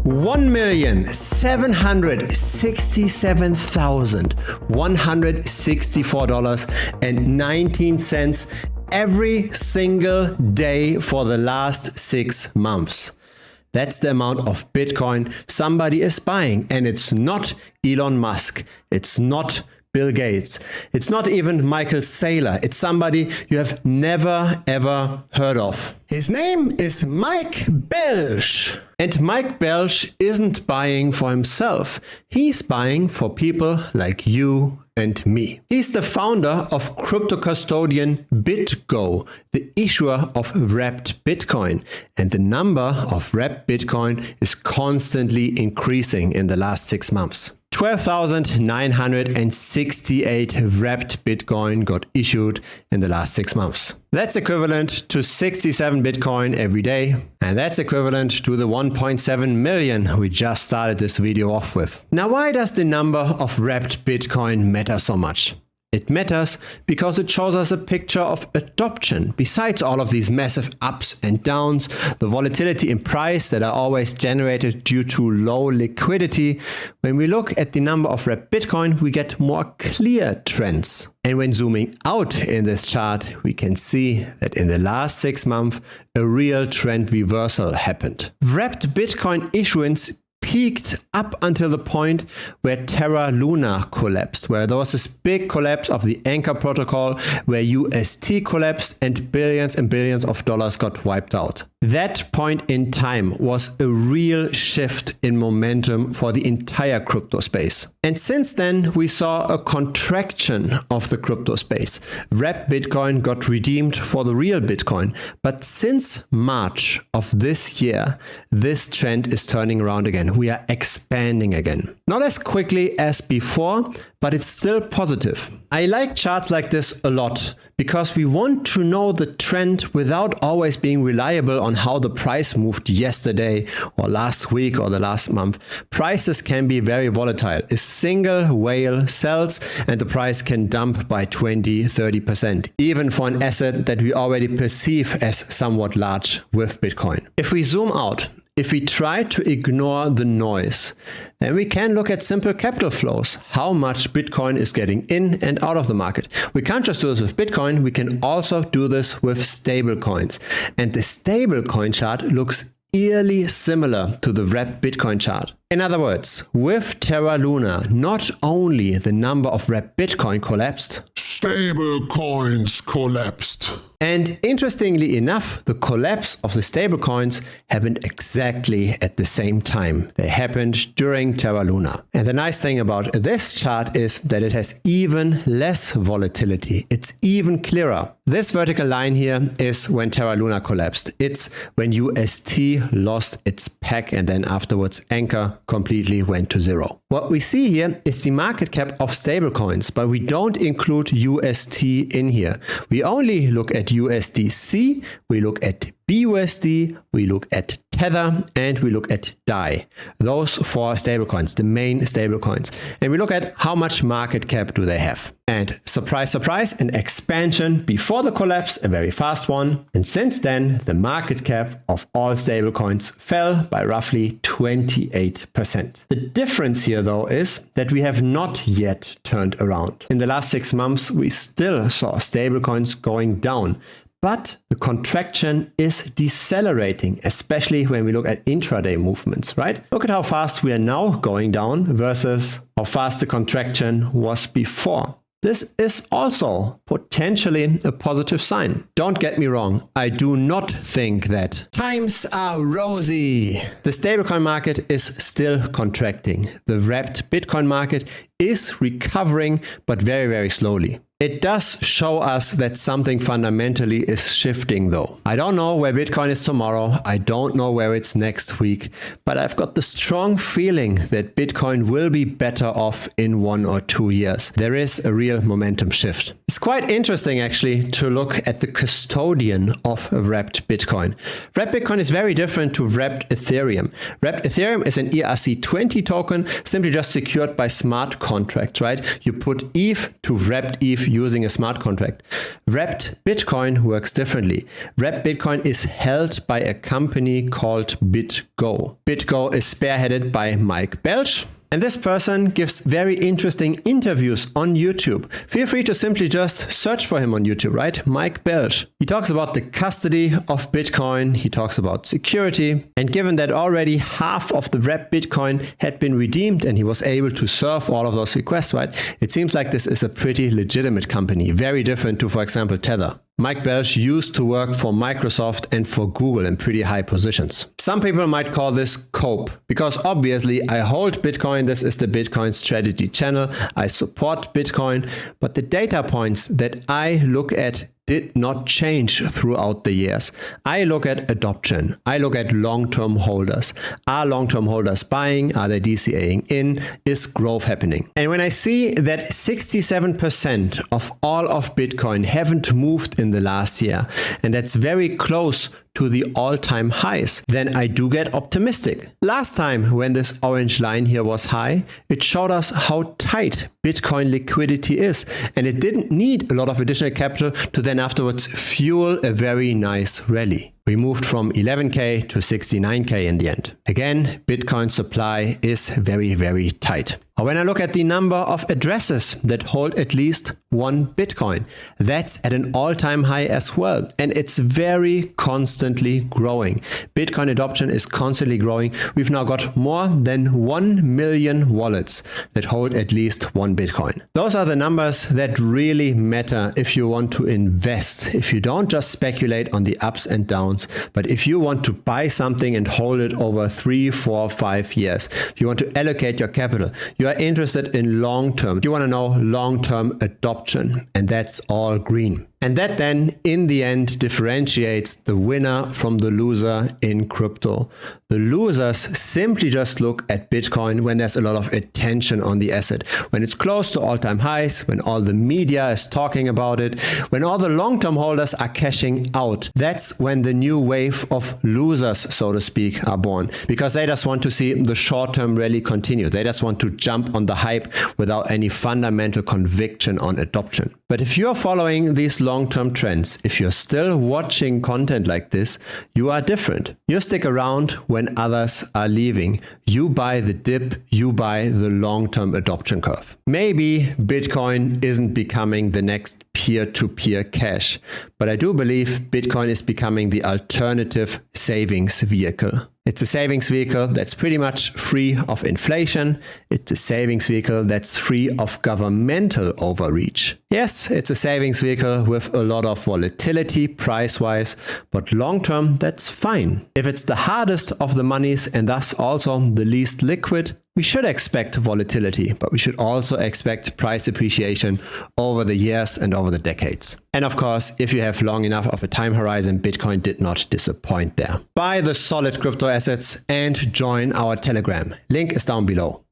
$1,767,164.19 every single day for the last 6 months. That's the amount of Bitcoin somebody is buying. And it's not Elon Musk. It's not Bill Gates. It's not even Michael Saylor. It's somebody you have never ever heard of. His name is Mike Belch. And Mike Belch isn't buying for himself. He's buying for people like you and me. He's the founder of crypto custodian BitGo, the issuer of wrapped Bitcoin. And the number of wrapped Bitcoin is constantly increasing in the last 6 months. 12,968 wrapped Bitcoin got issued in the last 6 months. That's equivalent to 67 Bitcoin every day. And that's equivalent to the 1.7 million we just started this video off with. Now, why does the number of wrapped Bitcoin matter so much? It matters because it shows us a picture of adoption. Besides all of these massive ups and downs, the volatility in price that are always generated due to low liquidity, when we look at the number of wrapped Bitcoin, we get more clear trends. And when zooming out in this chart, we can see that in the last 6 months, a real trend reversal happened. Wrapped Bitcoin issuance peaked up until the point where Terra Luna collapsed, where there was this big collapse of the Anchor protocol, where UST collapsed and billions of dollars got wiped out. That point in time was a real shift in momentum for the entire crypto space. And since then, we saw a contraction of the crypto space. Wrapped Bitcoin got redeemed for the real Bitcoin. But since March of this year, this trend is turning around again. We are expanding again. Not as quickly as before, but it's still positive. I like charts like this a lot because we want to know the trend without always being reliable on how the price moved yesterday or last week or the last month. Prices can be very volatile. A single whale sells and the price can dump by 20-30%, even for an asset that we already perceive as somewhat large with Bitcoin. If we zoom out, if we try to ignore the noise, then we can look at simple capital flows, how much Bitcoin is getting in and out of the market. We can't just do this with Bitcoin, we can also do this with stablecoins. And the stablecoin chart looks eerily similar to the wrapped Bitcoin chart. In other words, with Terra Luna, not only the number of wrapped Bitcoin collapsed, stablecoins collapsed. And interestingly enough, the collapse of the stablecoins happened exactly at the same time. They happened during Terra Luna. And the nice thing about this chart is that it has even less volatility. It's even clearer. This vertical line here is when Terra Luna collapsed. It's when UST lost its peg and then afterwards Anchor completely went to zero. What we see here is the market cap of stablecoins, but we don't include UST in here. We only look at USDC, we look at BUSD, we look at Tether, and we look at DAI. Those 4 stablecoins, the main stablecoins. And we look at how much market cap do they have. And surprise, surprise, an expansion before the collapse, a very fast one. And since then, the market cap of all stablecoins fell by roughly 28%. The difference here, though, is that we have not yet turned around. In the last 6 months, we still saw stablecoins going down. But the contraction is decelerating, especially when we look at intraday movements, right? Look at how fast we are now going down versus how fast the contraction was before. This is also potentially a positive sign. Don't get me wrong, I do not think that times are rosy. The stablecoin market is still contracting. The wrapped Bitcoin market is recovering, but very, very slowly. It does show us that something fundamentally is shifting though. I don't know where Bitcoin is tomorrow. I don't know where it's next week, but I've got the strong feeling that Bitcoin will be better off in 1 or 2 years. There is a real momentum shift. It's quite interesting actually to look at the custodian of wrapped Bitcoin. Wrapped Bitcoin is very different to wrapped Ethereum. Wrapped Ethereum is an ERC20 token, simply just secured by smart contracts, right? You put ETH to wrapped ETH achieve using a smart contract. Wrapped Bitcoin works differently. Wrapped Bitcoin is held by a company called BitGo. BitGo is spearheaded by Mike Belch. And this person gives very interesting interviews on YouTube. Feel free to simply just search for him on YouTube, right? Mike Belch. He talks about the custody of Bitcoin. He talks about security. And given that already half of the wrapped Bitcoin had been redeemed and he was able to serve all of those requests, right? It seems like this is a pretty legitimate company. Very different to, for example, Tether. Mike Belch used to work for Microsoft and for Google in pretty high positions. Some people might call this cope because obviously I hold Bitcoin. This is the Bitcoin strategy channel. I support Bitcoin, but the data points that I look at did not change throughout the years. I look at adoption. I look at long-term holders. Are long-term holders buying? Are they DCAing in? Is growth happening? And when I see that 67% of all of Bitcoin haven't moved in the last year, and that's very close to the all-time highs, then I do get optimistic. Last time when this orange line here was high, it showed us how tight Bitcoin liquidity is, and it didn't need a lot of additional capital to then afterwards fuel a very nice rally. We moved from 11K to 69K in the end. Again, Bitcoin supply is very, very tight. When I look at the number of addresses that hold at least one Bitcoin, that's at an all-time high as well. And it's very constantly growing. Bitcoin adoption is constantly growing. We've now got more than 1 million wallets that hold at least one Bitcoin. Those are the numbers that really matter if you want to invest. If you don't just speculate on the ups and downs, but if you want to buy something and hold it over 3, 4, 5 years, if you want to allocate your capital, you are interested in long-term. You want to know long-term adoption, and that's all green. And that then, in the end, differentiates the winner from the loser in crypto. The losers simply just look at Bitcoin when there's a lot of attention on the asset. When it's close to all-time highs, when all the media is talking about it, when all the long-term holders are cashing out. That's when the new wave of losers, so to speak, are born. Because they just want to see the short-term rally continue. They just want to jump on the hype without any fundamental conviction on adoption. But if you're following these long-term trends, if you're still watching content like this, you are different. You stick around when others are leaving. You buy the dip, you buy the long-term adoption curve. Maybe Bitcoin isn't becoming the next peer-to-peer cash, but I do believe Bitcoin is becoming the alternative savings vehicle. It's a savings vehicle that's pretty much free of inflation. It's a savings vehicle that's free of governmental overreach. Yes, it's a savings vehicle with a lot of volatility price-wise, but long-term, that's fine. If it's the hardest of the monies and thus also the least liquid, we should expect volatility, but we should also expect price appreciation over the years and over the decades. And of course, if you have long enough of a time horizon, Bitcoin did not disappoint there. Buy the solid crypto assets and join our Telegram. Link is down below.